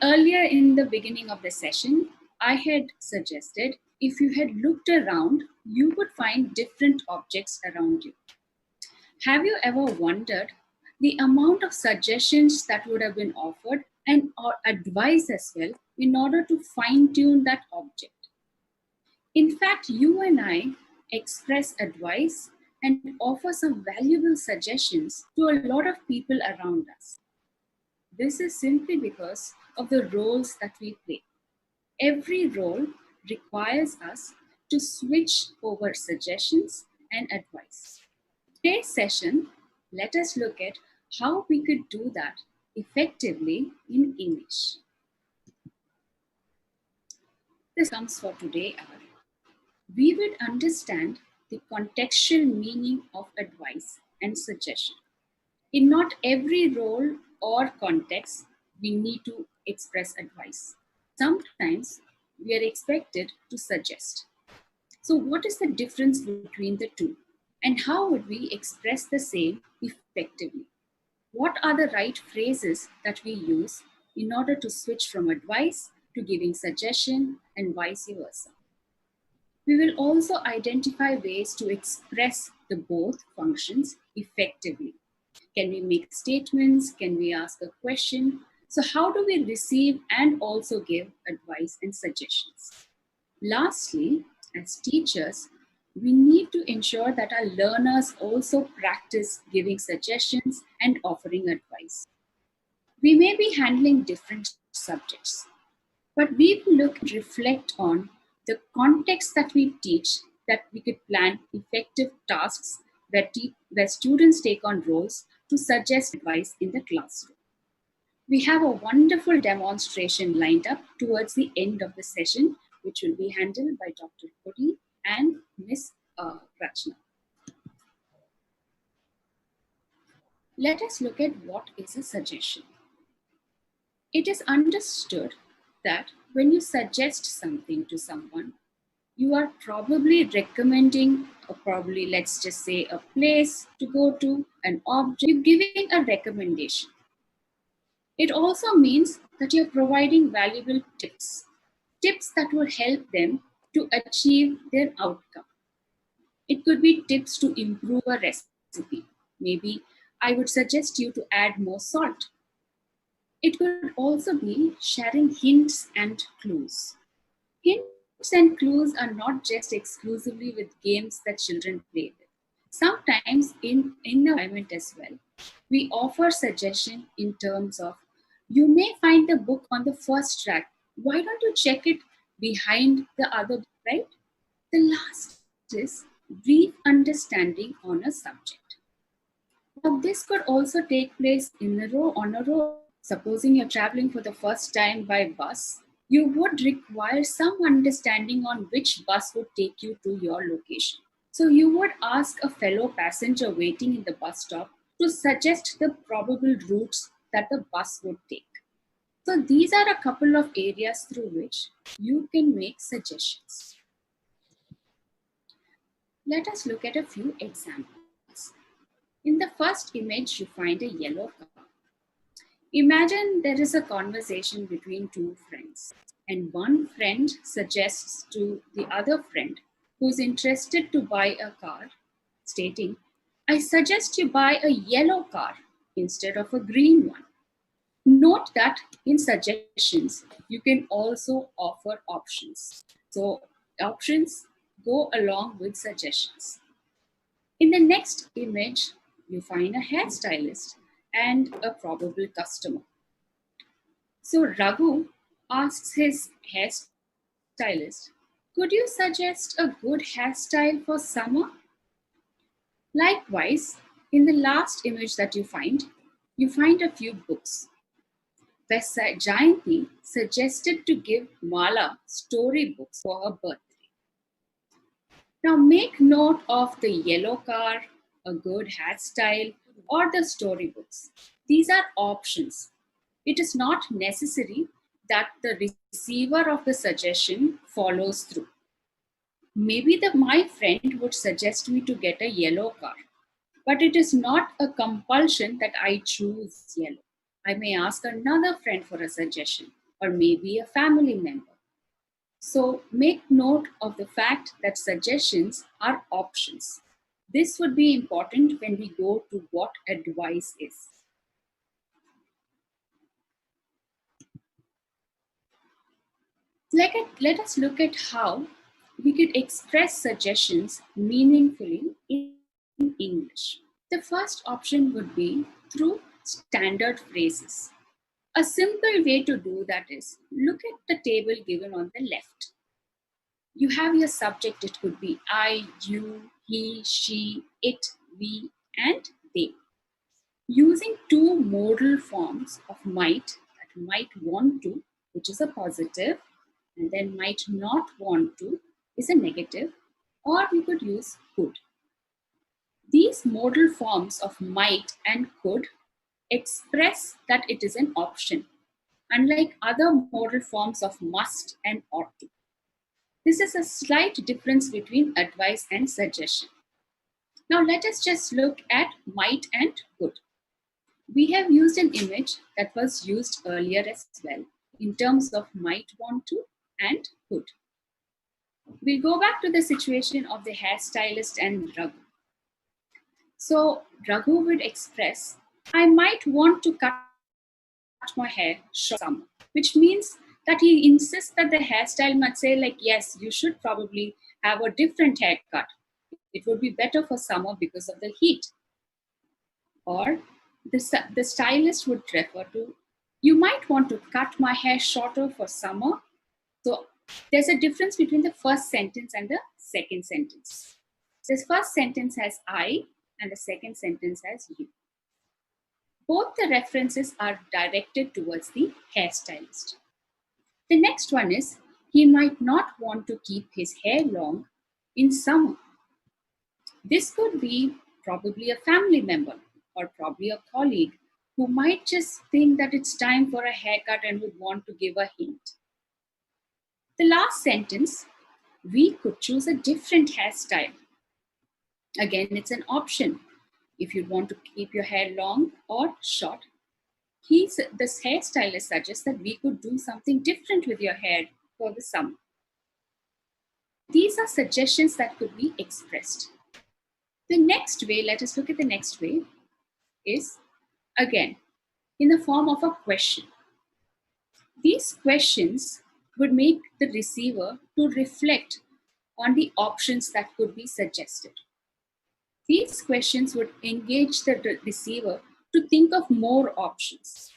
Earlier in the beginning of the session, I had suggested if you had looked around, you would find different objects around you. Have you ever wondered the amount of suggestions that would have been offered and or advice as well in order to fine tune that object? In fact, you and I express advice and offer some valuable suggestions to a lot of people around us. This is simply because of the roles that we play. Every role requires us to switch over suggestions and advice. Today's session, let us look at how we could do that effectively in English. The comes for today are we would understand the contextual meaning of advice and suggestion. In not every role or context, we need to express advice. Sometimes we are expected to suggest. So, what is the difference between the two? And how would we express the same effectively? What are the right phrases that we use in order to switch from advice to giving suggestion and vice versa? We will also identify ways to express the both functions effectively. Can we make statements? Can we ask a question? So, how do we receive and also give advice and suggestions? Lastly, as teachers, we need to ensure that our learners also practice giving suggestions and offering advice. We may be handling different subjects, but we will look and reflect on the context that we teach, that we could plan effective tasks where students take on roles to suggest advice in the classroom. We have a wonderful demonstration lined up towards the end of the session, which will be handled by Dr. Kodi and Ms. Rachna. Let us look at what is a suggestion. It is understood that when you suggest something to someone, you are probably recommending, or probably let's just say a place to go to, an object, you're giving a recommendation. It also means that you're providing valuable tips that will help them to achieve their outcome. It could be tips to improve a recipe. Maybe I would suggest you to add more salt. It could also be sharing hints and clues. Hints and clues are not just exclusively with games that children play with. Sometimes in the environment as well, we offer suggestion in terms of you may find the book on the first rack. Why don't you check it behind the other, right? The last is brief understanding on a subject. Now, this could also take place on a road. Supposing you're traveling for the first time by bus, you would require some understanding on which bus would take you to your location. So you would ask a fellow passenger waiting in the bus stop to suggest the probable routes that the bus would take. So these are a couple of areas through which you can make suggestions. Let us look at a few examples. In the first image, you find a yellow car. Imagine there is a conversation between two friends, and one friend suggests to the other friend who's interested to buy a car, stating, I suggest you buy a yellow car instead of a green one. Note that in suggestions, you can also offer options. So, options go along with suggestions. In the next image, you find a hairstylist and a probable customer. So Raghu asks his hairstylist, could you suggest a good hairstyle for summer? Likewise, in the last image that you find a few books. Where Jayanti suggested to give Mala storybooks for her birthday. Now make note of the yellow car, a good hairstyle, or the storybooks. These are options. It is not necessary that the receiver of the suggestion follows through. Maybe my friend would suggest me to get a yellow car, but it is not a compulsion that I choose yellow. I may ask another friend for a suggestion, or maybe a family member. So make note of the fact that suggestions are options. This would be important when we go to what advice is. Let us look at how we could express suggestions meaningfully in English. The first option would be through standard phrases. A simple way to do that is look at the table given on the left. You have your subject, it could be I, you, he, she, it, we, and they. Using two modal forms of might, that might want to, which is a positive, and then might not want to is a negative, or we could use could. These modal forms of might and could express that it is an option, unlike other modal forms of must and ought to. This is a slight difference between advice and suggestion. Now let us just look at might and could. We have used an image that was used earlier as well in terms of might want to and could. We'll go back to the situation of the hairstylist and Raghu. So Raghu would express, I might want to cut my hair short summer, which means that he insists that the hairstyle must say like, yes, you should probably have a different haircut. It would be better for summer because of the heat. Or the stylist would refer to, you might want to cut my hair shorter for summer. So there's a difference between the first sentence and the second sentence. This first sentence has I and the second sentence has you. Both the references are directed towards the hairstylist. The next one is, he might not want to keep his hair long in summer. This could be probably a family member or probably a colleague who might just think that it's time for a haircut and would want to give a hint. The last sentence, we could choose a different hairstyle. Again, it's an option. If you want to keep your hair long or short, this hairstylist suggests that we could do something different with your hair for the summer. These are suggestions that could be expressed. The next way, let us look at the next way, is again in the form of a question. These questions would make the receiver to reflect on the options that could be suggested. These questions would engage the receiver to think of more options.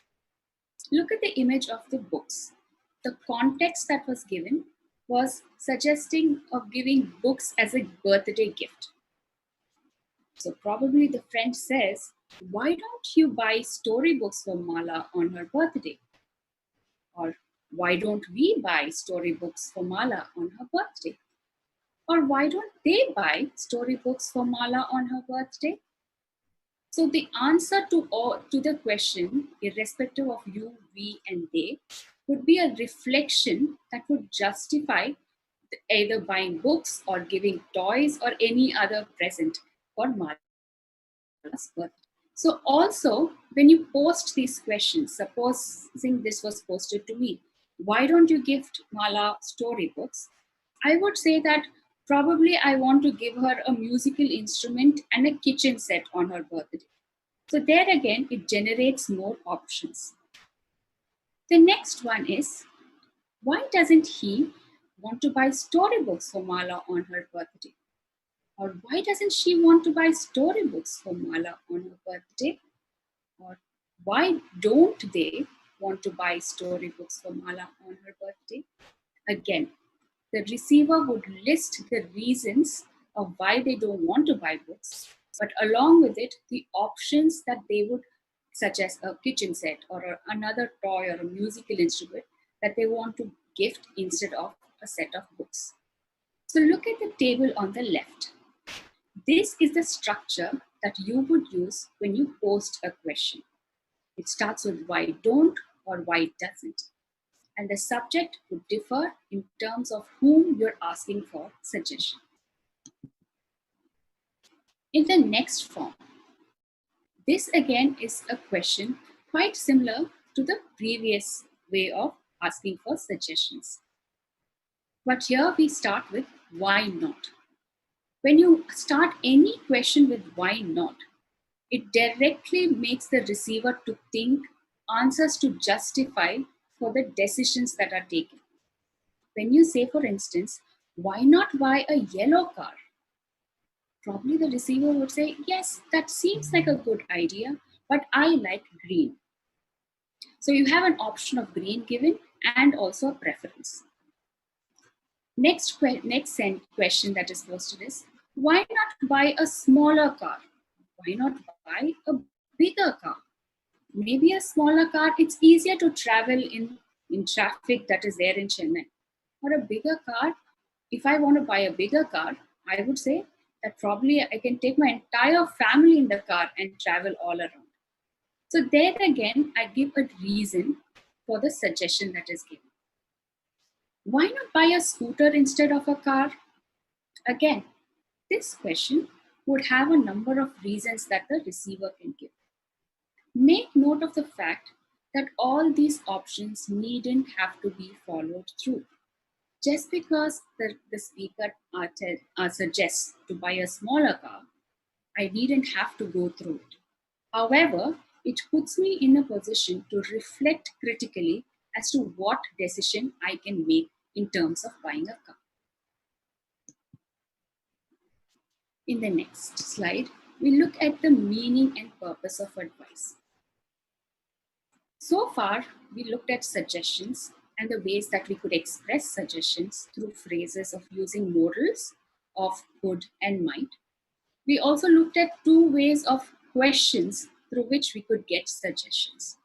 Look at the image of the books. The context that was given was suggesting of giving books as a birthday gift. So probably the friend says, why don't you buy storybooks for Mala on her birthday? Or why don't we buy storybooks for Mala on her birthday? Or why don't they buy storybooks for Mala on her birthday? So the answer to the question, irrespective of you, we, and they, would be a reflection that would justify either buying books or giving toys or any other present for Mala's birthday. So also, when you post these questions, supposing this was posted to me, why don't you gift Mala storybooks? I would say that probably I want to give her a musical instrument and a kitchen set on her birthday. So there again, it generates more options. The next one is, why doesn't he want to buy storybooks for Mala on her birthday? Or why doesn't she want to buy storybooks for Mala on her birthday? Or why don't they want to buy storybooks for Mala on her birthday? Again, the receiver would list the reasons of why they don't want to buy books, but along with it, the options that they would, such as a kitchen set or another toy or a musical instrument that they want to gift instead of a set of books. So look at the table on the left. This is the structure that you would use when you post a question. It starts with why don't or why doesn't. And the subject would differ in terms of whom you're asking for suggestion. In the next form, this again is a question quite similar to the previous way of asking for suggestions. But here we start with why not. When you start any question with why not, it directly makes the receiver to think answers to justify for the decisions that are taken. When you say, for instance, why not buy a yellow car? Probably the receiver would say, yes, that seems like a good idea, but I like green. So you have an option of green given and also a preference. Next question that is posted is, why not buy a smaller car? Why not buy a bigger car? Maybe a smaller car, it's easier to travel in traffic that is there in Chennai. Or a bigger car, if I want to buy a bigger car, I would say that probably I can take my entire family in the car and travel all around. So there again, I give a reason for the suggestion that is given. Why not buy a scooter instead of a car? Again, this question would have a number of reasons that the receiver can give. Make note of the fact that all these options needn't have to be followed through. Just because the speaker suggests to buy a smaller car, I needn't have to go through it. However, it puts me in a position to reflect critically as to what decision I can make in terms of buying a car. In the next slide, we look at the meaning and purpose of advice. So far, we looked at suggestions and the ways that we could express suggestions through phrases of using modals of could and might. We also looked at two ways of questions through which we could get suggestions.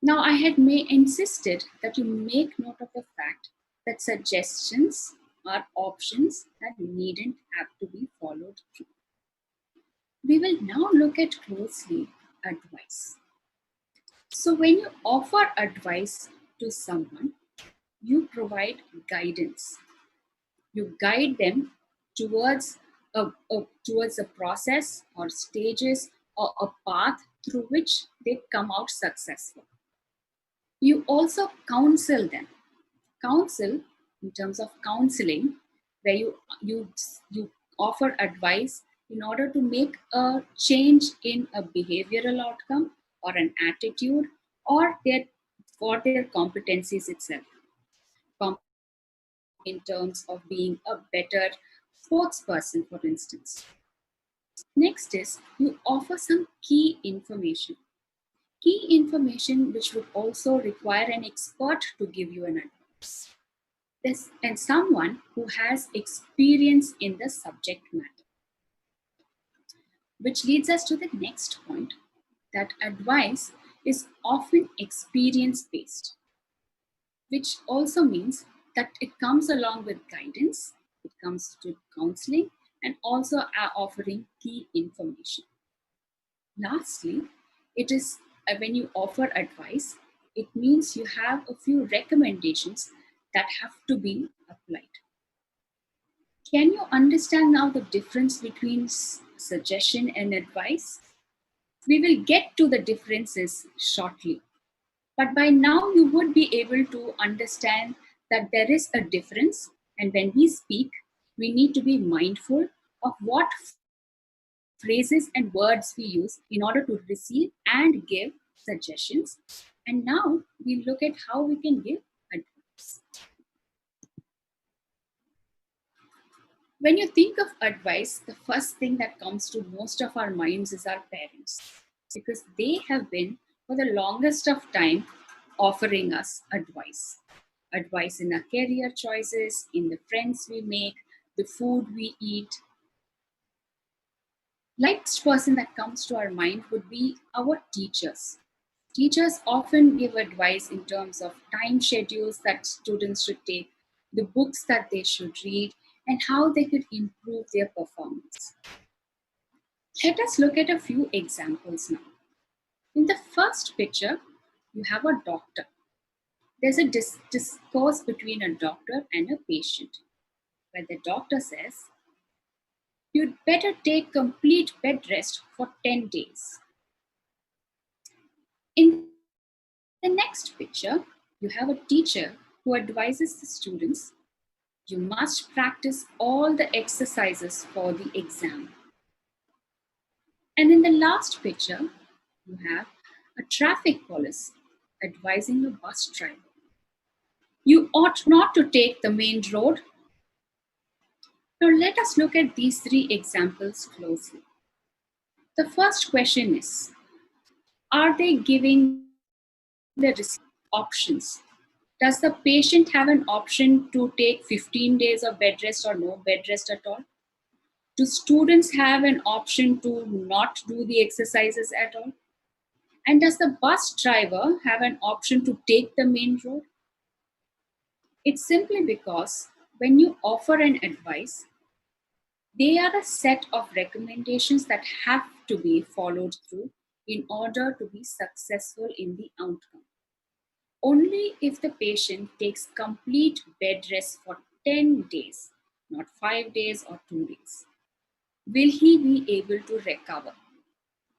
Now, I had insisted that you make note of the fact that suggestions are options that needn't have to be followed through. We will now look at closely advice. So, when you offer advice to someone, you provide guidance. You guide them towards towards a process or stages or a path through which they come out successful. You also counsel them. Counsel, in terms of counseling, where you offer advice in order to make a change in a behavioral outcome or an attitude or for their competencies itself. In terms of being a better sports person, for instance. Next is you offer some key information. Key information which would also require an expert to give you an advice. This, and someone who has experience in the subject matter. Which leads us to the next point, that advice is often experience based, which also means that it comes along with guidance, it comes to counseling, and also offering key information. Lastly, it is when you offer advice, it means you have a few recommendations that have to be applied. Can you understand now the difference between suggestion and advice? We will get to the differences shortly. But by now, you would be able to understand that there is a difference. And when we speak, we need to be mindful of what phrases and words we use in order to receive and give suggestions. And now we look at how we can give advice. When you think of advice, the first thing that comes to most of our minds is our parents, because they have been, for the longest of time, offering us advice. Advice in our career choices, in the friends we make, the food we eat. Next person that comes to our mind would be our teachers. Teachers often give advice in terms of time schedules that students should take, the books that they should read, and how they could improve their performance. Let us look at a few examples now. In the first picture, you have a doctor. There's a discourse between a doctor and a patient, where the doctor says, you'd better take complete bed rest for 10 days. In the next picture, you have a teacher who advises the students, you must practice all the exercises for the exam. And in the last picture, you have a traffic police advising a bus driver. You ought not to take the main road. Now let us look at these three examples closely. The first question is, are they giving the options? Does the patient have an option to take 15 days of bed rest or no bed rest at all? Do students have an option to not do the exercises at all? And does the bus driver have an option to take the main road? It's simply because when you offer an advice, they are a set of recommendations that have to be followed through in order to be successful in the outcome. Only if the patient takes complete bed rest for 10 days, not 5 days or 2 days, will he be able to recover.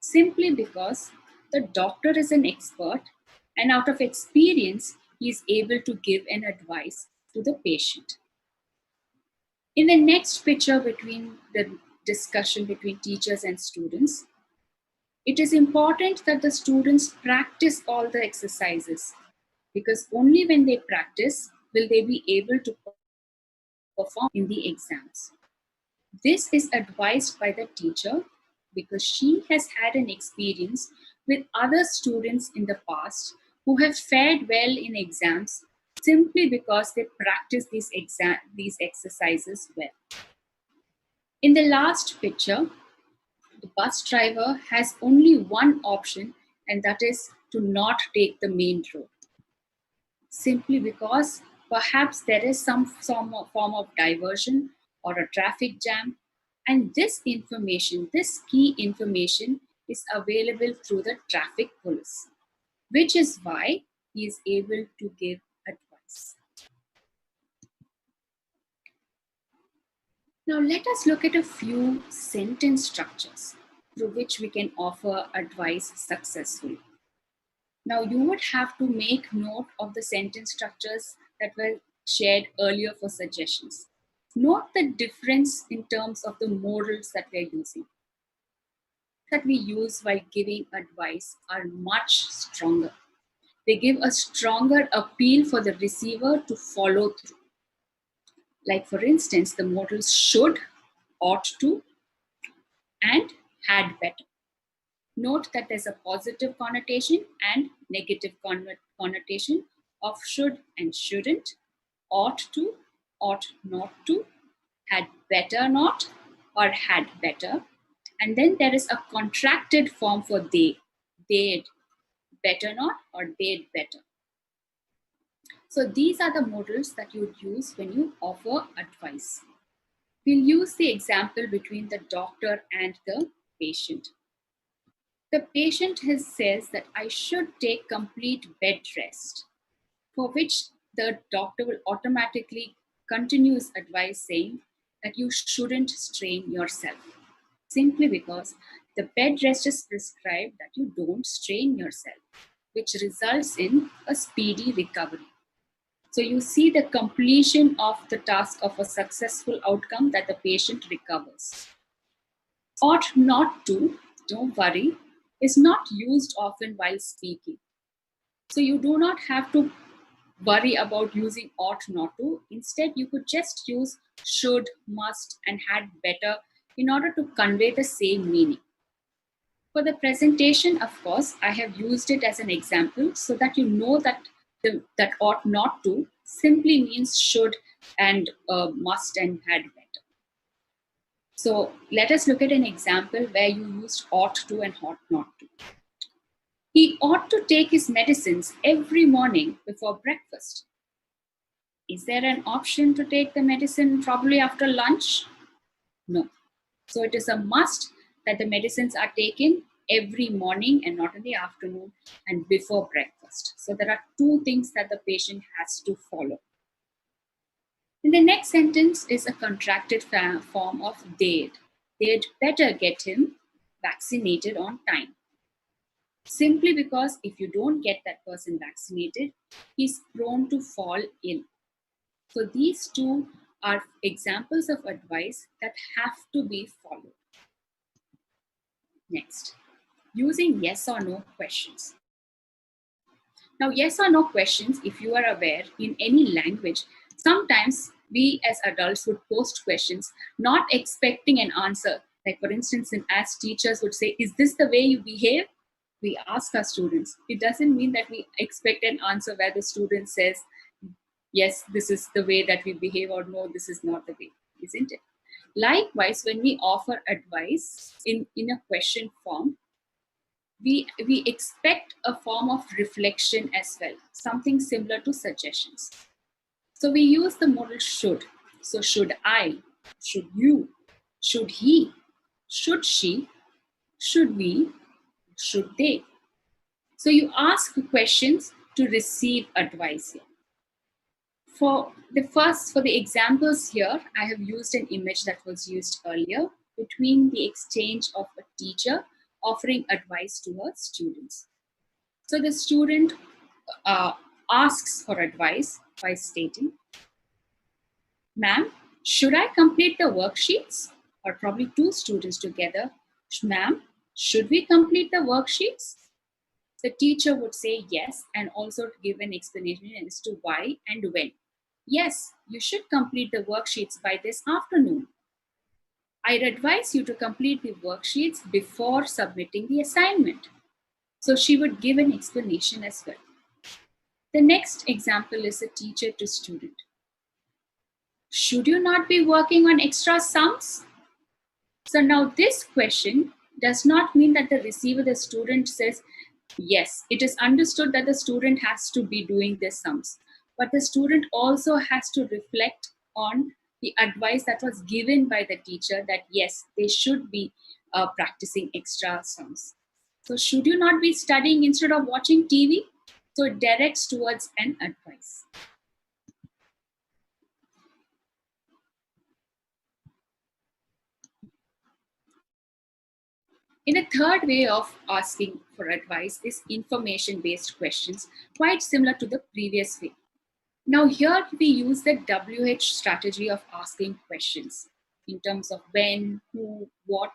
Simply because the doctor is an expert and out of experience, he is able to give an advice to the patient. In the next picture between the discussion between teachers and students, it is important that the students practice all the exercises because only when they practice will they be able to perform in the exams. This is advised by the teacher because she has had an experience with other students in the past who have fared well in exams simply because they practice these exercises well. In the last picture, the bus driver has only one option, and that is to not take the main road. Simply because perhaps there is some form of diversion or a traffic jam, and this information, this key information, is available through the traffic police, which is why he is able to give advice. Now, let us look at a few sentence structures through which we can offer advice successfully. Now, you would have to make note of the sentence structures that were shared earlier for suggestions. Note the difference in terms of the morals that we're using. That we use while giving advice are much stronger. They give a stronger appeal for the receiver to follow through. Like, for instance, the morals should, ought to, and had better. Note that there's a positive connotation and negative connotation of should and shouldn't, ought to, ought not to, had better not, or had better. And then there is a contracted form for they'd better not, or they'd better. So these are the modals that you would use when you offer advice. We'll use the example between the doctor and the patient. The patient says that I should take complete bed rest, for which the doctor will automatically continue his advice saying that you shouldn't strain yourself, simply because the bed rest is prescribed that you don't strain yourself, which results in a speedy recovery. So you see the completion of the task of a successful outcome that the patient recovers. Ought not to, don't worry, is not used often while speaking. So you do not have to worry about using ought not to. Instead, you could just use should, must, and had better in order to convey the same meaning. For the presentation, of course, I have used it as an example so that you know that that ought not to simply means should and must and had better. So let us look at an example where you used ought to and ought not to. He ought to take his medicines every morning before breakfast. Is there an option to take the medicine probably after lunch? No. So it is a must that the medicines are taken every morning and not in the afternoon and before breakfast. So there are two things that the patient has to follow. In the next sentence is a contracted form of they'd. They'd better get him vaccinated on time. simply because if you don't get that person vaccinated, he's prone to fall ill. So these two are examples of advice that have to be followed. Next, using yes or no questions. Now, yes or no questions, if you are aware, in any language, sometimes we as adults would post questions not expecting an answer. Like, for instance, as teachers would say, is this the way you behave? We ask our students. It doesn't mean that we expect an answer where the student says, yes, this is the way that we behave, or no, this is not the way, isn't it? Likewise, when we offer advice in a question form, we expect a form of reflection as well, something similar to suggestions. So we use the modal should. So should I, should you, should he, should she, should we, should they. So you ask questions to receive advice here. For the examples here, I have used an image that was used earlier between the exchange of a teacher offering advice to her students. So the student uh, asks for advice by stating, ma'am, should I complete the worksheets? Or probably two students together, ma'am, should we complete the worksheets? The teacher would say yes and also give an explanation as to why and when. Yes, you should complete the worksheets by this afternoon. I'd advise you to complete the worksheets before submitting the assignment. So she would give an explanation as well. The next example is a teacher to student. Should you not be working on extra sums? So now this question does not mean that the receiver, the student says, yes, it is understood that the student has to be doing these sums. But the student also has to reflect on the advice that was given by the teacher that yes, they should be practicing extra sums. So should you not be studying instead of watching TV? So it directs towards an advice. In a third way of asking for advice is information based questions, quite similar to the previous way. Now, here we use the WH strategy of asking questions in terms of when, who, what,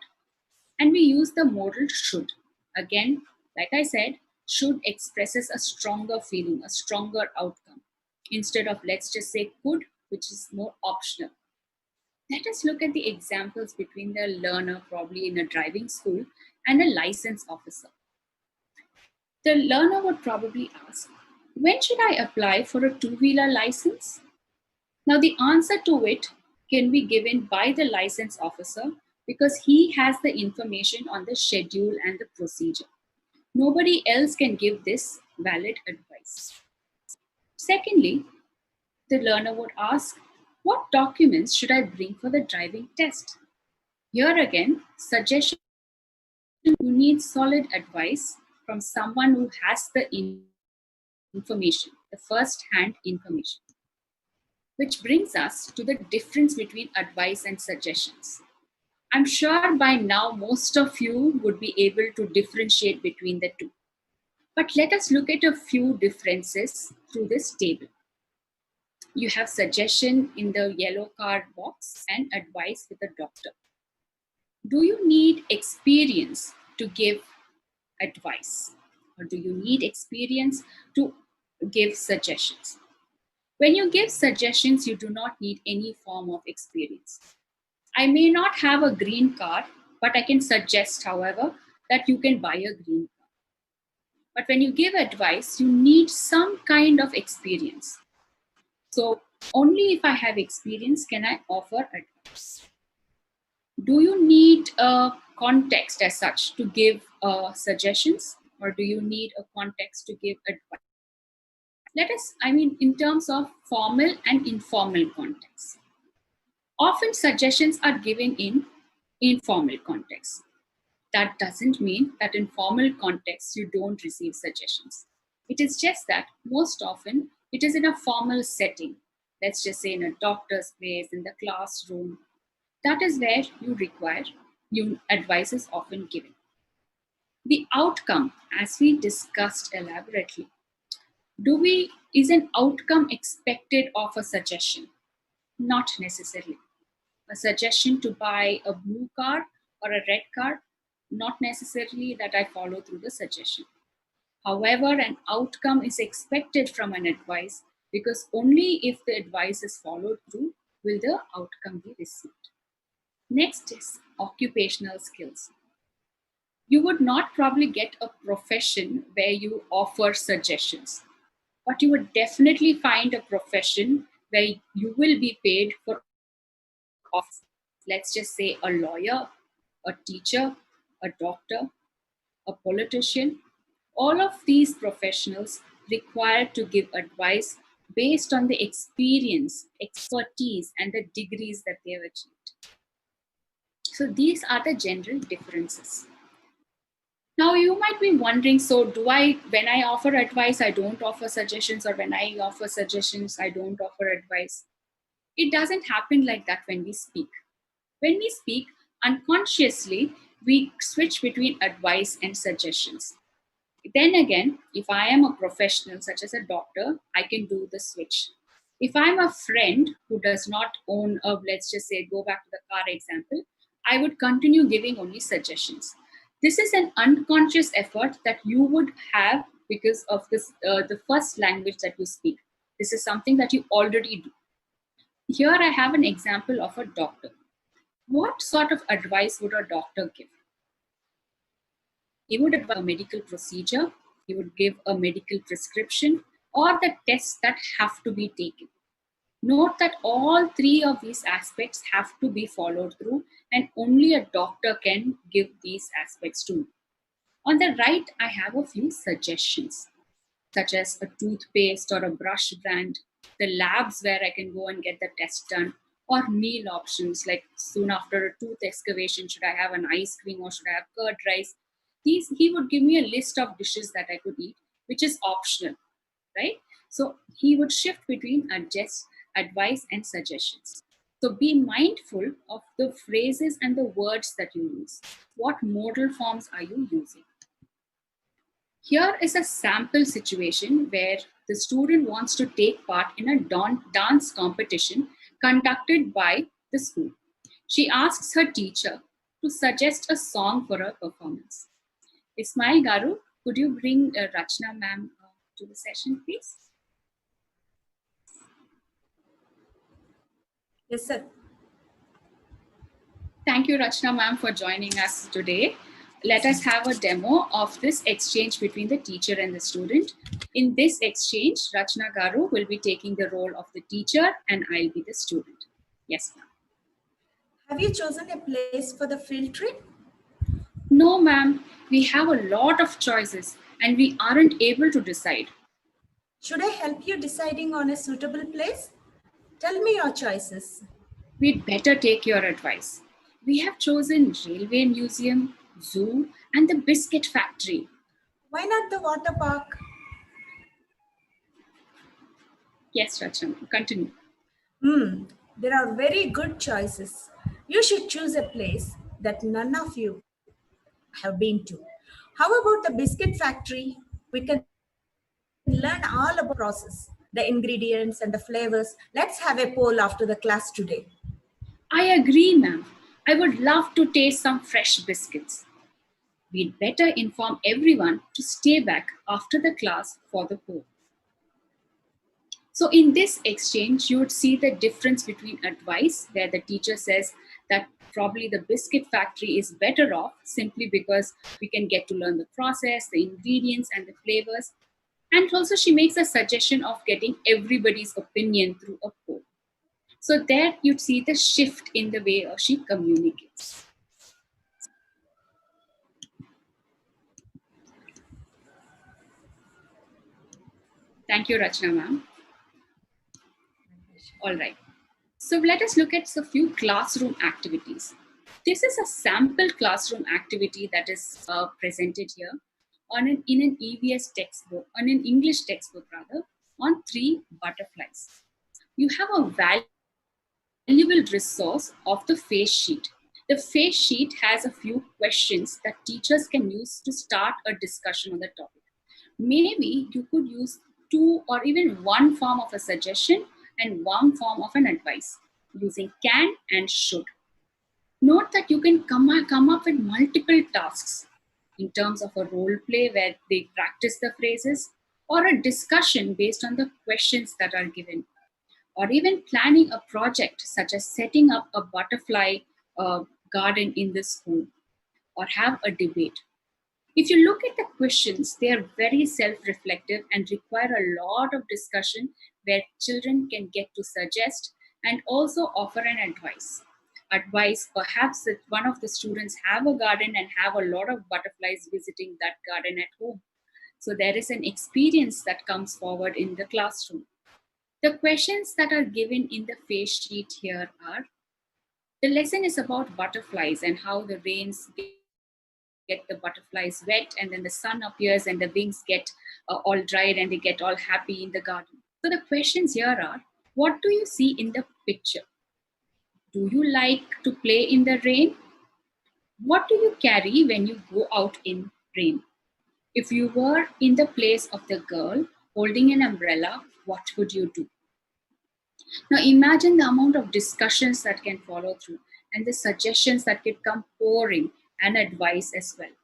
and we use the modal should. Again, like I said, should expresses a stronger feeling, a stronger outcome, instead of let's just say could, which is more optional. Let us look at the examples between the learner, probably in a driving school, and a license officer. The learner would probably ask, when should I apply for a two-wheeler license? Now, the answer to it can be given by the license officer because he has the information on the schedule and the procedure. Nobody else can give this valid advice. Secondly, the learner would ask, what documents should I bring for the driving test? Here again, suggestion, you need solid advice from someone who has the information, the first hand information. Which brings us to the difference between advice and suggestions. I'm sure by now most of you would be able to differentiate between the two. But let us look at a few differences through this table. You have suggestion in the yellow card box and advice with a doctor. Do you need experience to give advice? Or do you need experience to give suggestions? When you give suggestions, you do not need any form of experience. I may not have a green card, but I can suggest, however, that you can buy a green card. But when you give advice, you need some kind of experience. So only if I have experience can I offer advice. Do you need a context as such to give suggestions, or do you need a context to give advice? In terms of formal and informal context. Often suggestions are given in informal context. That doesn't mean that in formal context you don't receive suggestions. It is just that most often it is in a formal setting. Let's just say in a doctor's place, in the classroom. That is where you require, advice is often given. The outcome, as we discussed elaborately, is an outcome expected of a suggestion? Not necessarily. A suggestion to buy a blue car or a red car, not necessarily that I follow through the suggestion. However, an outcome is expected from an advice because only if the advice is followed through will the outcome be received. Next is occupational skills. You would not probably get a profession where you offer suggestions, but you would definitely find a profession where you will be paid for office. Let's just say a lawyer, a teacher, a doctor, a politician. All of these professionals require to give advice based on the experience, expertise, and the degrees that they have achieved. So these are the general differences. Now you might be wondering, so when I offer advice, I don't offer suggestions, or when I offer suggestions, I don't offer advice? It doesn't happen like that when we speak. When we speak, unconsciously, we switch between advice and suggestions. Then again, if I am a professional, such as a doctor, I can do the switch. If I'm a friend who does not own a, let's just say, go back to the car example, I would continue giving only suggestions. This is an unconscious effort that you would have because of the first language that you speak. This is something that you already do. Here I have an example of a doctor. What sort of advice would a doctor give? He would advise a medical procedure, he would give a medical prescription, or the tests that have to be taken. Note that all three of these aspects have to be followed through, and only a doctor can give these aspects to me. On the right, I have a few suggestions, such as a toothpaste or a brush brand, the labs where I can go and get the test done, or meal options like soon after a tooth excavation, should I have an ice cream or should I have curd rice? He would give me a list of dishes that I could eat, which is optional, right? So he would shift between advice and suggestions. So be mindful of the phrases and the words that you use. What modal forms are you using? Here is a sample situation where the student wants to take part in a dance competition conducted by the school. She asks her teacher to suggest a song for her performance. Ismail Garu, could you bring Rachna ma'am to the session, please? Yes, sir. Thank you, Rachna ma'am, for joining us today. Let us have a demo of this exchange between the teacher and the student. In this exchange, Rachna Garu will be taking the role of the teacher and I'll be the student. Yes, ma'am. Have you chosen a place for the field trip? No, ma'am. We have a lot of choices and we aren't able to decide. Should I help you deciding on a suitable place? Tell me your choices. We'd better take your advice. We have chosen Railway Museum, Zoo, and the Biscuit Factory. Why not the water park? Yes, Rachna, continue. There are very good choices. You should choose a place that none of you have been to. How about the biscuit factory? We can learn all about the process, the ingredients and the flavors. Let's have a poll after the class today. I agree, ma'am. I would love to taste some fresh biscuits. We'd better inform everyone to stay back after the class for the poll. So, in this exchange, you would see the difference between advice, where the teacher says that probably the biscuit factory is better off simply because we can get to learn the process, the ingredients, and the flavors. And also, she makes a suggestion of getting everybody's opinion through a poll. So, there you'd see the shift in the way she communicates. Thank you, Rachna ma'am. All right. So let us look at a few classroom activities. This is a sample classroom activity that is presented here in an EVS textbook, on an English textbook rather, on 3 butterflies. You have a valuable resource of the face sheet. The face sheet has a few questions that teachers can use to start a discussion on the topic. Maybe you could use two or even one form of a suggestion and one form of an advice using can and should. Note that you can come up with multiple tasks in terms of a role play where they practice the phrases, or a discussion based on the questions that are given, or even planning a project such as setting up a butterfly garden in the school, or have a debate. If you look at the questions, they are very self reflective and require a lot of discussion where children can get to suggest and also offer an advice. Advice, perhaps that one of the students have a garden and have a lot of butterflies visiting that garden at home. So there is an experience that comes forward in the classroom. The questions that are given in the face sheet here are: the lesson is about butterflies and how the rains get the butterflies wet, and then the sun appears and the wings get all dried and they get all happy in the garden. So the questions here are: what do you see in the picture? Do you like to play in the rain? What do you carry when you go out in rain? If you were in the place of the girl holding an umbrella, what would you do? Now imagine the amount of discussions that can follow through and the suggestions that could come pouring, and advice as well.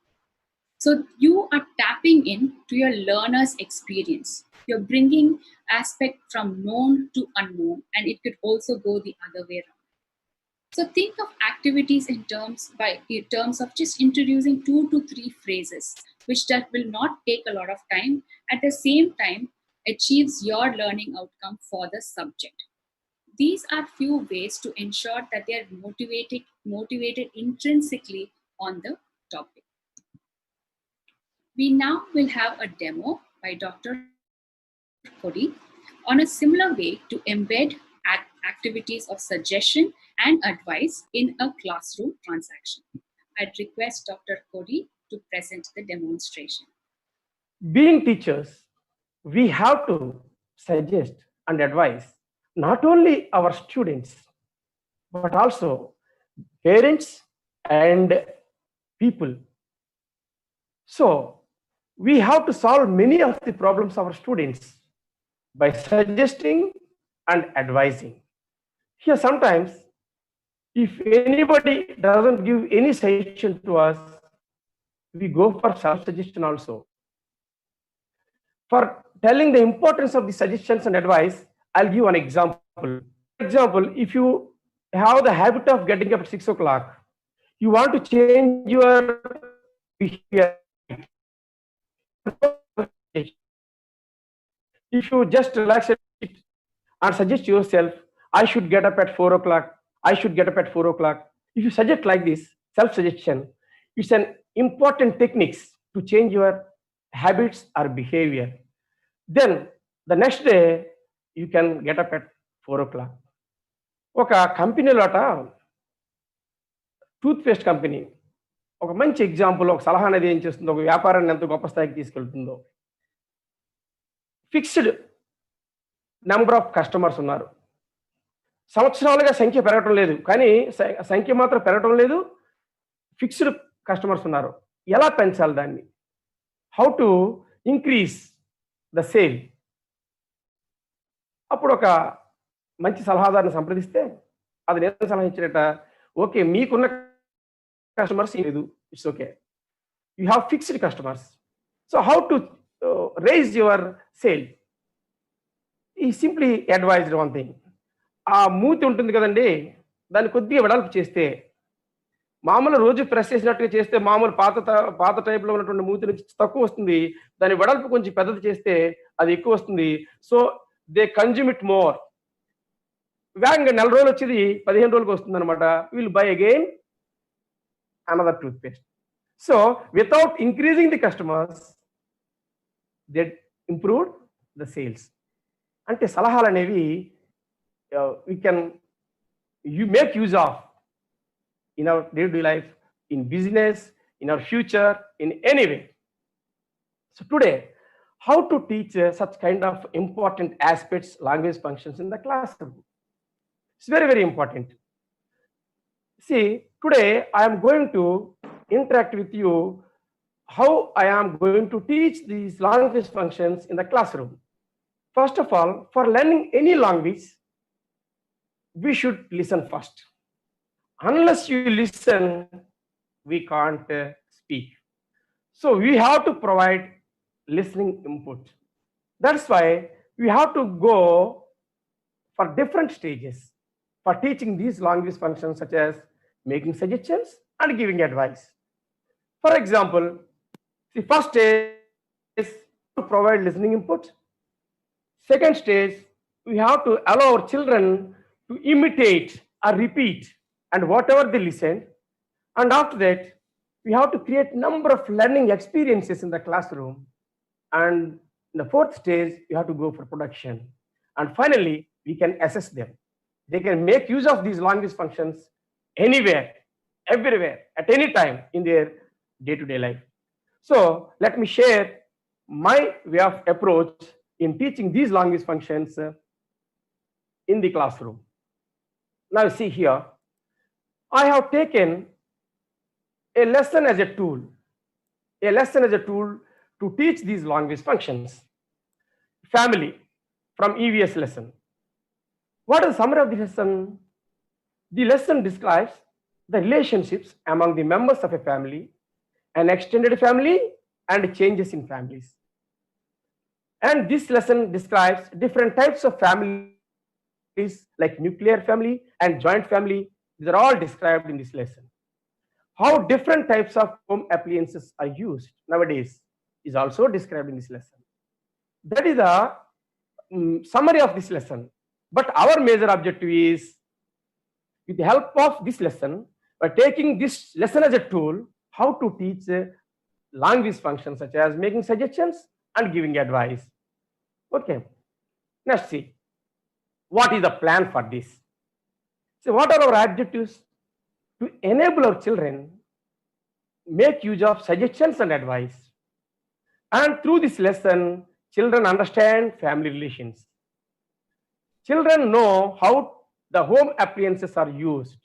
So you are tapping in to your learner's experience. You're bringing aspect from known to unknown, and it could also go the other way around. So think of activities in terms of just introducing 2 to 3 phrases, which that will not take a lot of time. At the same time, achieves your learning outcome for the subject. These are few ways to ensure that they are motivated intrinsically on the topic. We now will have a demo by Dr. Cody on a similar way to embed activities of suggestion and advice in a classroom transaction. I'd request Dr. Cody to present the demonstration. Being teachers, we have to suggest and advise not only our students, but also parents and people. So, we have to solve many of the problems of our students by suggesting and advising. Here, sometimes, if anybody doesn't give any suggestion to us, we go for self suggestion also. For telling the importance of the suggestions and advice, I'll give an example. For example, if you have the habit of getting up at 6 o'clock, you want to change your behavior. If you just relax it and suggest yourself, I should get up at 4 o'clock, I should get up at 4 o'clock. If you suggest like this, self-suggestion, it's an important technique to change your habits or behavior. Then the next day, you can get up at 4 o'clock. ఒక కంపెనీలోట tooth paste company ఒక మంచి example, ఒక సలహా అనేది ఏం చేస్తుందో, ఒక వ్యాపారాన్ని ఎంత గొప్ప స్థాయికి తీసుకెళ్తుందో. ఫిక్స్డ్ నెంబర్ ఆఫ్ కస్టమర్స్ ఉన్నారు. సంవత్సరాలుగా సంఖ్య పెరగటం లేదు, కానీ సంఖ్య మాత్రం పెరగటం లేదు. ఫిక్స్డ్ కస్టమర్స్ ఉన్నారు. ఎలా పెంచాలి దాన్ని? How to increase the sale? అప్పుడు ఒక మంచి సలహాదారుని సంప్రదిస్తే అది నేను సలహా ఇచ్చినట్ట, ఓకే మీకున్న కస్టమర్స్ లేదు, it's okay, you have fixed customers, so how to rise your sale? ఈ సింప్లీ అడ్వైజ్డ్ వన్ థింగ్. ఆ మూతి ఉంటుంది కదండి, దాన్ని కొద్దిగా వెడల్పు చేస్తే, మామూలు రోజు ప్రెస్ చేసినట్టుగా చేస్తే మామూలు పాత టైప్లో ఉన్నటువంటి మూతి నుంచి తక్కువ వస్తుంది. దాని వెడల్పు కొంచెం పెద్దది చేస్తే అది ఎక్కువ వస్తుంది. So they consume it more. వేగంగా 4 రోజులు వచ్చేది 15 రోజులకు వస్తుంది అనమాట. Will buy again another toothpaste. So without increasing the customers, they improved the sales. అంటే సలహాలు అనేవి we can make use of in our day-to-day life, in business, in our future, in any way. So today, how to teach such kind of important aspects, language functions in the classroom? It's very, very important. See, today I am going to interact with you how I am going to teach these language functions in the classroom. First of all, for learning any language, we should listen first. Unless you listen, we can't speak. So we have to provide listening input. That's why we have to go for different stages for teaching these language functions, such as making suggestions and giving advice. For example, the first stage is to provide listening input. Second stage, we have to allow our children to imitate or repeat and whatever they listen. And after that, we have to create number of learning experiences in the classroom. And in the fourth stage, we have to go for production. And finally, we can assess them. They can make use of these language functions anywhere, everywhere, at any time in their day-to-day life. So let me share my way of approach in teaching these language functions in the classroom. Now see here, I have taken a lesson as a tool to teach these language functions. Family from EVS lesson. What is the summary of the lesson? The lesson describes the relationships among the members of a family, an extended family, and changes in families. And this lesson describes different types of families like nuclear family and joint family. These are all described in this lesson. How different types of home appliances are used nowadays is also described in this lesson. That is the summary of this lesson. But our major objective is, with the help of this lesson, by taking this lesson as a tool, how to teach language functions such as making suggestions and giving advice. Okay, let's see. What is the plan for this? So what are our objectives? To enable our children make use of suggestions and advice. And through this lesson, children understand family relations. Children know how the home appliances are used.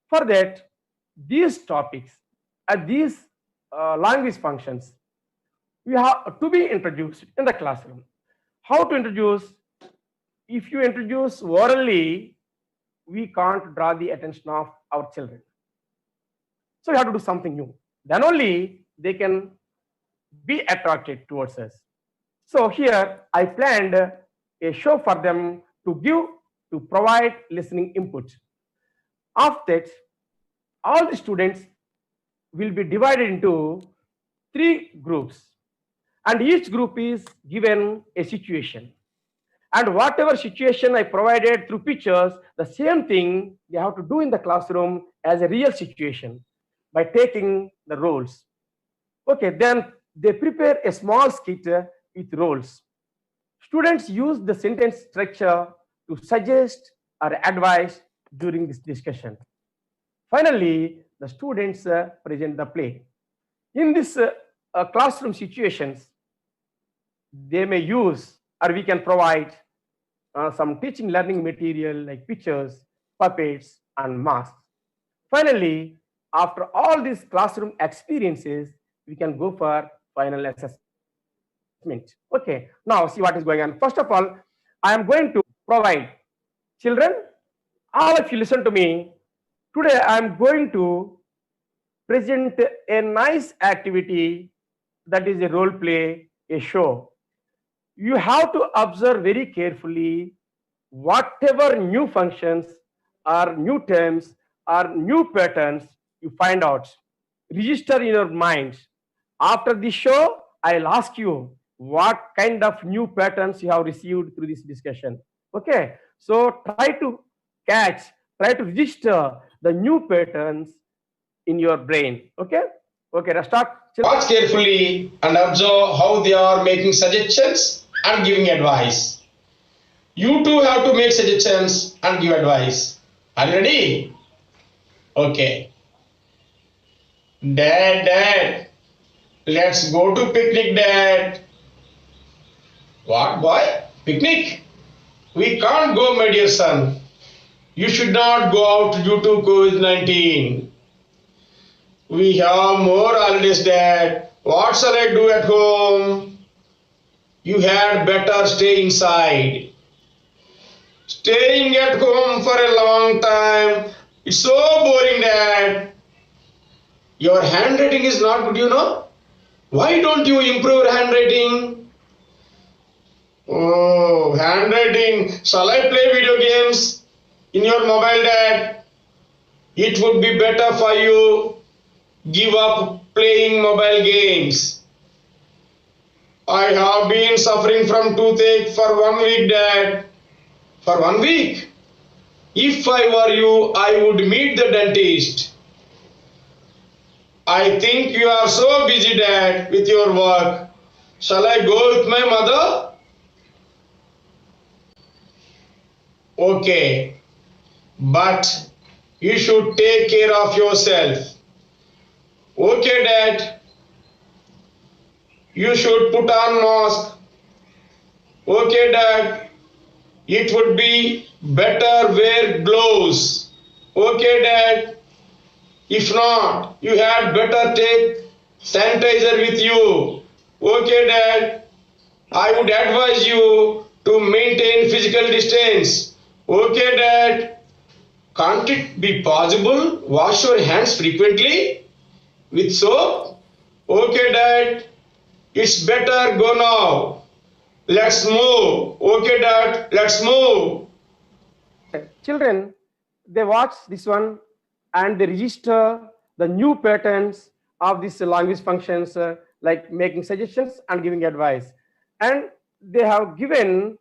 For that, these topics and these language functions, we have to be introduced in the classroom. How to introduce? If you introduce orally, we can't draw the attention of our children. So we have to do something new. Then only they can be attracted towards us. So here I planned a show for them to provide listening input. After that, all the students will be divided into 3 groups, and each group is given a situation. And whatever situation I provided through pictures, the same thing they have to do in the classroom as a real situation by taking the roles. Okay, then they prepare a small skit with roles. Students use the sentence structure to suggest or advise during this discussion. Finally, the students present the play. In this classroom situations, they may use or we can provide some teaching learning material like pictures, puppets, and masks. Finally, after all these classroom experiences, we can go for final assessment. Okay, now see what is going on. First of all, I am going to provide children, all of you listen to me. Today I am going to present a nice activity that is a role play, a show. You have to observe very carefully whatever new functions or new terms or new patterns you find out. Register in your mind. After this show, I'll ask you what kind of new patterns you have received through this discussion. Okay, so try to register the new patterns in your brain. Okay, let's start. Watch carefully and observe how they are making suggestions and giving advice. You too have to make suggestions and give advice. Are you ready? Okay. Dad, let's go to picnic, Dad. What, boy? Picnic? We can't go, my dear son. You should not go out due to COVID-19. We have more holidays, Dad. What shall I do at home? You had better stay inside. Staying at home for a long time, it's so boring, Dad. Your handwriting is not good, you know. Why don't you improve your handwriting? Oh, handwriting. Shall I play video games in your mobile, Dad? It would be better for you. Give up playing mobile games. I have been suffering from toothache for 1 week, Dad. For 1 week? If I were you, I would meet the dentist. I think you are so busy, Dad, with your work. Shall I go with my mother? Okay, but you should take care of yourself. Okay, Dad, you should put on mask. Okay, Dad, it would be better wear gloves. Okay, Dad, if not, you had better take sanitizer with you. Okay, Dad, I would advise you to maintain physical distance. Okay, Dad, can't it be possible? Wash your hands frequently with soap? Okay, Dad, it's better go now. Let's move. Okay, Dad, let's move. Children, they watch this one and they register the new patterns of these language functions, like making suggestions and giving advice. And they have been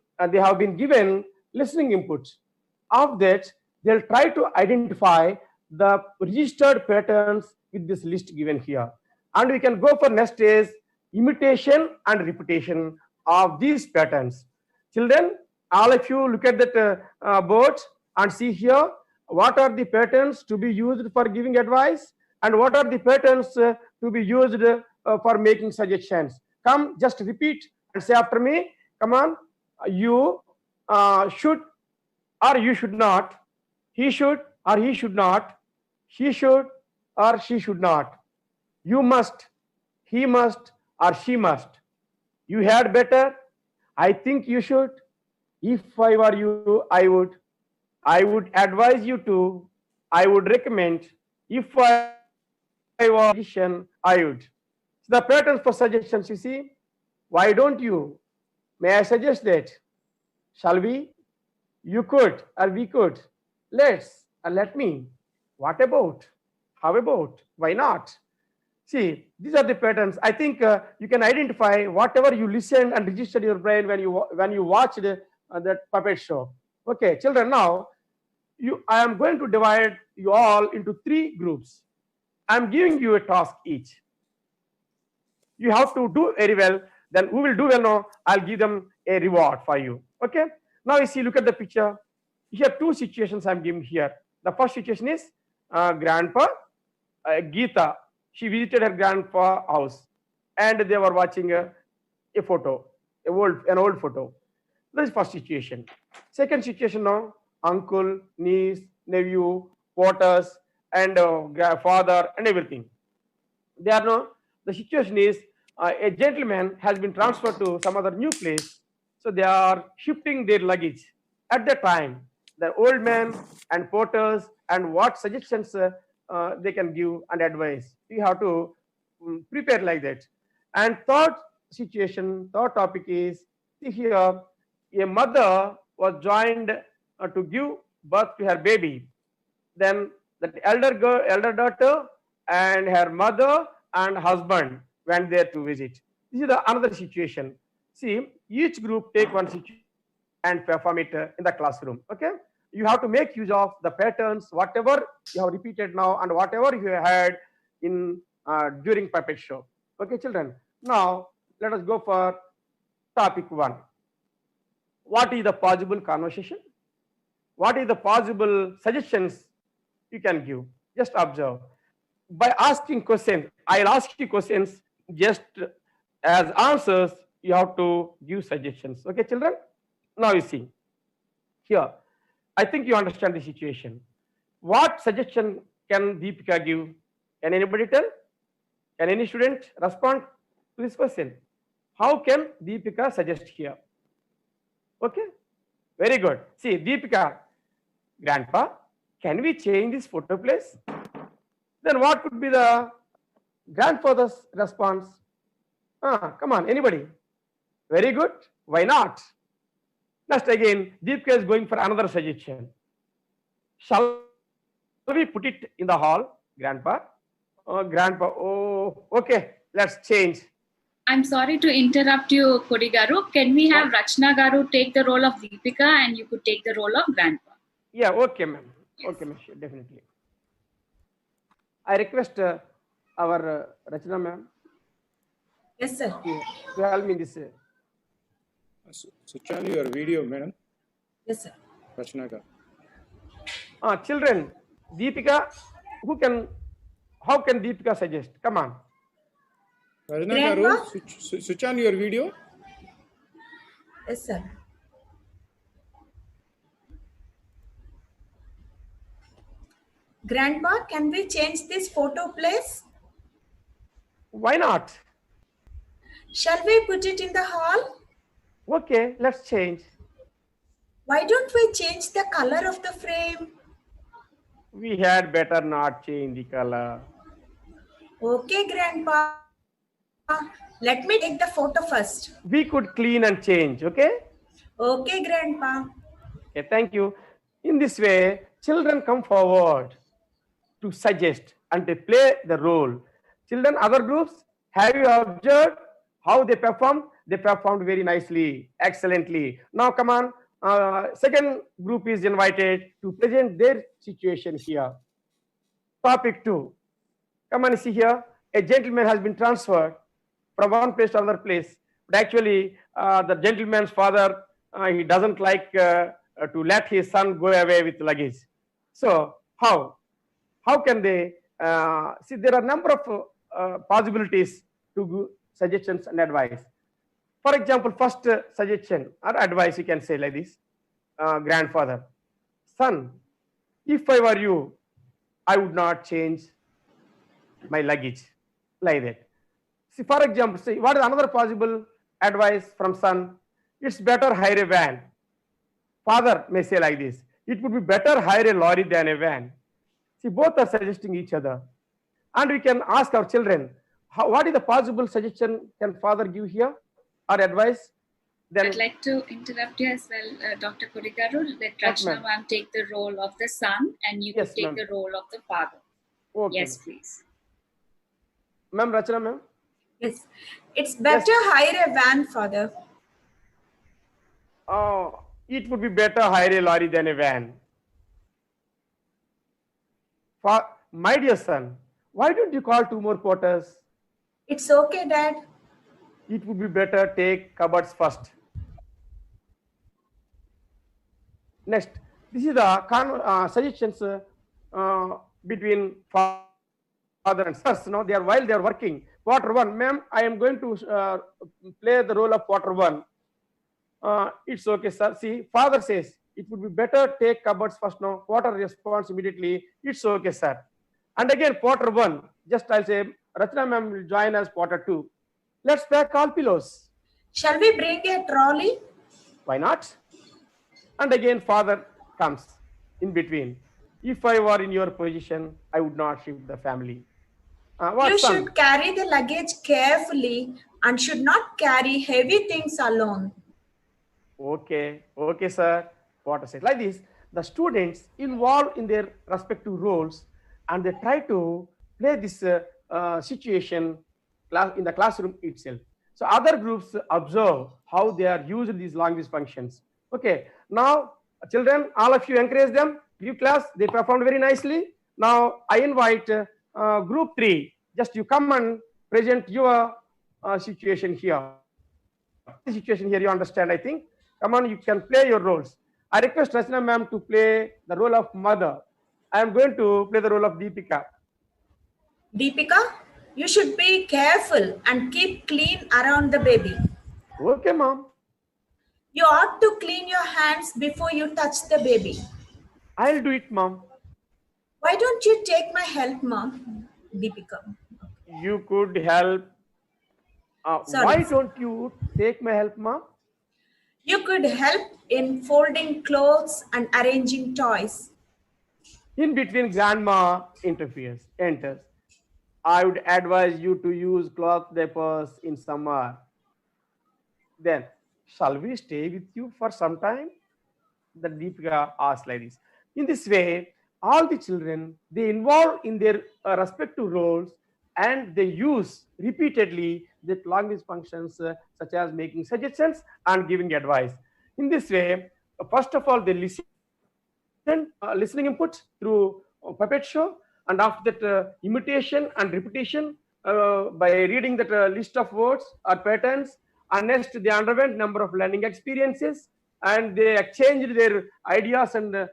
given listening inputs. Of that, they'll try to identify the registered patterns with this list given here. And we can go for next is imitation and repetition of these patterns. Children, all of you look at that board and see here what are the patterns to be used for giving advice and what are the patterns to be used for making suggestions. Come, just repeat and say after me. Come on. You should or you should not. He should or he should not. She should or she should not. You must, he must or she must. You had better. I think you should. If I were you, I would advise you to. I would recommend. If I were suggestion, I would. The patterns for suggestions, you see. Why don't you? May I suggest that? Shall we? You could or we could. Let's or let me. What about? How about? Why not? See, these are the patterns. I think you can identify whatever you listened and registered your brain when you watched that puppet show. Okay, children. Now, I am going to divide you all into 3 groups. I am giving you a task each. You have to do very well. Then who will do well now? I'll give them a reward for you. Okay. Now you see, look at the picture. Here 2 situations I'm giving here. The first situation is grandpa Geeta. She visited her grandpa's house, and they were watching a photo, an old photo. That is first situation. Second situation now, uncle, niece, nephew, quarters, and father, and everything. They are now. The situation is a gentleman has been transferred to some other new place, so they are shifting their luggage. At that time, the old man and porters and what suggestions they can give and advice. You have to prepare like that. And third situation, third topic is, see here, a mother was joined to give birth to her baby. Then the elder daughter and her mother and husband went there to visit. This is another situation. See, each group take one situation and perform it in the classroom. Okay, you have to make use of the patterns, whatever you have repeated now and whatever you had in during puppet show. Okay, children. Now let us go for topic 1. What is the possible conversation? What is the possible suggestions you can give? Just observe. By asking questions, I'll ask you questions. Just as answers, you have to give suggestions. Okay, children? Now you see here, I think you understand the situation. What suggestion can Deepika give? Can anybody tell? Can any student respond to this question? How can Deepika suggest here? Okay, very good. See, Deepika, grandpa, can we change this photo place? Then what could be the grandfather's response? Come on, anybody? Very good. Why not? Next again, Deepika is going for another suggestion. Shall we put it in the hall, grandpa? Oh, grandpa, oh, okay, let's change. I'm sorry to interrupt you, Kodigaru. Can we have Rachna Garu take the role of Deepika and you could take the role of grandpa? Yeah, okay, ma'am. Yes. Okay, ma'am, sure, definitely. I request our Rachna ma'am Yes, sir. to help me in this. Switch on your video, madam. Yes, sir. Rachnaga. Children, Deepika, how can Deepika suggest? Come on. Rachnaga, switch on your video. Yes, sir. Grandpa, can we change this photo, please? Why not? Shall we put it in the hall? Okay, let's change. Why don't we change the color of the frame? We had better not change the color. Okay, Grandpa. Let me take the photo first. We could clean and change, okay? Okay, Grandpa. Okay, thank you. In this way, children come forward to suggest and to play the role. Children, other groups, have you observed how they performed? They performed very nicely, excellently. Now, come on. Second group is invited to present their situation here. Topic 2. Come on, see here. A gentleman has been transferred from one place to another place. But actually, the gentleman's father, he doesn't like to let his son go away with luggage. So, how? How can they see? There are a number of possibilities to suggestions and advice. For example, first suggestion or advice, you can say like this: grandfather, son, if I were you, I would not change my luggage like that. See, for example, see what is another possible advice from son? It's better hire a van. Father may say like this: it would be better hire a lorry than a van. See, both are suggesting each other. And we can ask our children, what is the possible suggestion can father give here or advice? Then I'd like to interrupt you as well, Dr. Kodigaru. Let Yes, Rachna ma'am. ma'am take the role of the son and you Yes, could take ma'am. the role of the father. Okay. Yes, please. Ma'am, Rachana ma'am. Yes. It's better hire a van, Father. It would be better hire a lorry than a van. For my dear son, why don't you call 2 more porters? It's okay, Dad. It would be better take cupboards first. Next, this is the suggestions between father and son. No, they are while they are working. Quarter 1, ma'am, I am going to play the role of quarter 1. It's okay, sir. See, father says it would be better take cupboards first. No, quarter responds immediately. It's okay, sir. And again, quarter 1. Just I'll say, Rachna ma'am will join us quarter 2. Let's pack all pillows. Shall we bring a trolley? Why not? And again, father comes in between. If I were in your position, I would not shift the family. What You son? should carry the luggage carefully and should not carry heavy things alone. Okay, okay, sir. What I said like this: the students involved in their respective roles, and they try to play this situation in the classroom itself. So other groups observe how they are using these language functions. Okay, now children, all of you encourage them. Give class. They performed very nicely. Now I invite group 3. Just you come and present your situation here. The situation here you understand, I think. Come on, you can play your roles. I request Rachna ma'am to play the role of mother. I am going to play the role of Deepika. Deepika, you should be careful and keep clean around the baby. Okay, mom. You ought to clean your hands before you touch the baby. I'll do it, mom. Why don't you take my help, Mom? Deepika. You could help. Sorry. Why don't you take my help, mom? You could help in folding clothes and arranging toys. In between, grandma enters. I would advise you to use cloth diapers in summer. Then, shall we stay with you for some time? The Deepika asked like this. In this way, all the children they involve in their respective roles and they use repeatedly the language functions such as making suggestions and giving advice. In this way, first of all, they listening input through puppet show, and after that imitation and repetition by reading that list of words or patterns, and next they underwent number of learning experiences and they exchanged their ideas and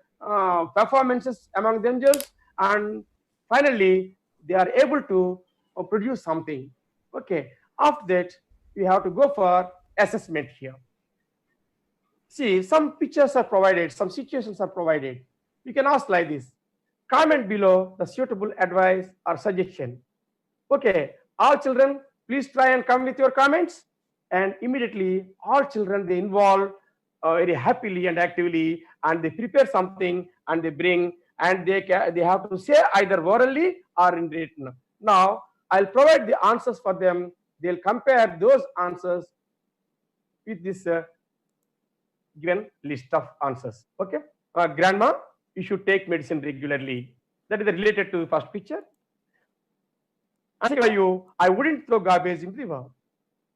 performances among themselves, and finally they are able to produce something. Okay, after that we have to go for assessment here. See, some pictures are provided, some situations are provided. You can ask like this. Comment below the suitable advice or suggestion. Okay, all children, please try and come with your comments. And immediately, all children, they involve very happily and actively, and they prepare something and they bring, and they have to say either orally or in written. Now, I'll provide the answers for them. They'll compare those answers with this given list of answers. Okay, grandma, you should take medicine regularly. That is related to the first picture. Answer you, I wouldn't throw garbage into the river.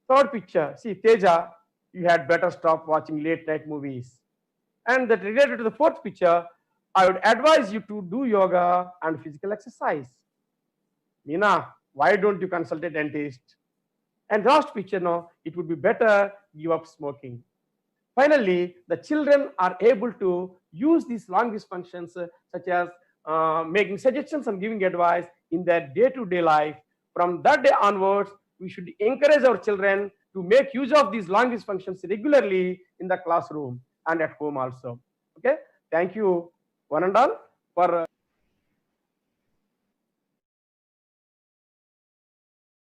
Third picture, see Teja, you had better stop watching late night movies. And that related to the fourth picture, I would advise you to do yoga and physical exercise. Meena, why don't you consult a dentist? And last picture, no, it would be better give up smoking. Finally, the children are able to use these language functions such as making suggestions and giving advice in their day-to-day life. From that day onwards, we should encourage our children to make use of these language functions regularly in the classroom and at home also. Okay, thank you one and all for